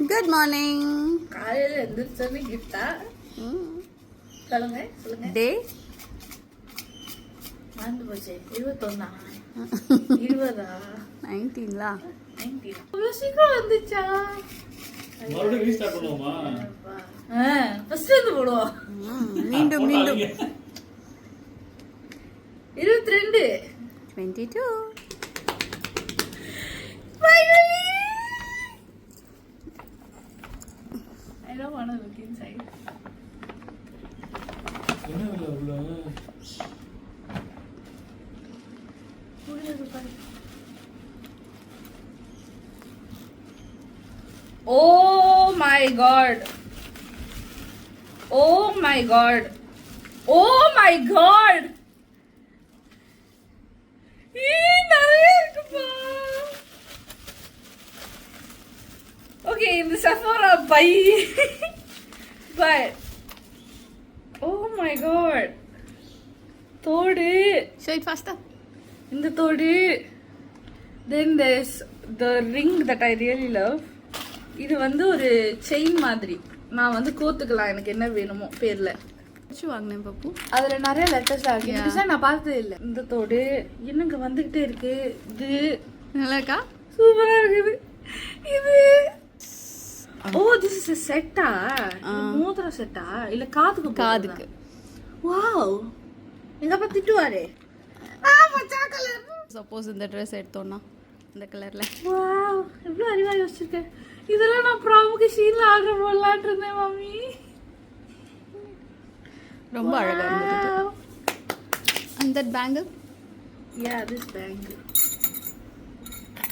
Good morning. காலையில எந்திரிச்சோன்னு கிஃப்டா சொல்லுங்க சொல்லுங்க. டே மறந்து போச்சு. 21 20 19 இவ்வளவு சீக்கிரம் வந்துச்சா? மறுபடியும் ரீஸ்டார்ட் பண்ணுவோமா? ஃபர்ஸ்ட் இருந்து போடுவோம். மீண்டும் மீண்டும் 22 22. Finally! I don't want to look inside. என்ன இல்ல உள்ள Oh my god. Oh my god. Oh my god. நிறைய இருக்குப்பா. Okay, இந்த Sephora buy. But oh my god. தோடு. Show it faster. இந்த தோடு. Then there's the ring that I really love. இது வந்து ஒரு செயின் மாதிரி. நான் வந்து கோத்துக்கலாம் எனக்கு என்ன வேணுமோ பேர்ல. வாங்கினேன் பப்பு. அதுல நிறைய லெட்டர்ஸ் இருக்கு. இந்த டிசைன் நான் பார்த்ததே இல்ல. இந்த தோடு என்னங்க வந்துகிட்டே இருக்கு. இது நல்லா இருக்கா? சூப்பரா இருக்குது. இது ஓ திஸ் இஸ் a செட்டா? மோதிர செட்டா இல்ல காதுக்கு? காதுக்கு. வாவ். எங்க அப்பா திட்டுவாரே. மச்சா கலர். சப்போஸ் இந்த Dress எடுத்தோம்னா இந்த கலர்ல. வாவ் எவ்வளவு அறிவா யோசிச்சிருக்கேன். இதெல்லாம் நான் ப்ராமுக்கு ஷீன்ல ஆர்டர் போடலாம்னு இருந்தேன் மம்மி. ரொம்ப அழகா இருந்தது. And that bangle? Yeah, this bangle.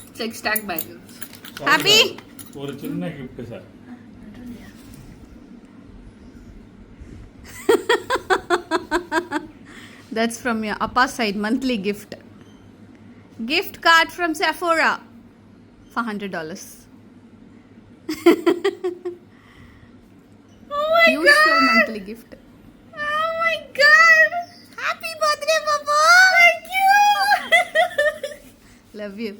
It's like stack bangles. Happy? ஒரு சின்ன gift sir. That's from your Appa's side, monthly gift. Gift card from Sephora for $100. Oh my Usual god. monthly gift. Oh my god. Happy birthday, Papa. Thank you. Love you.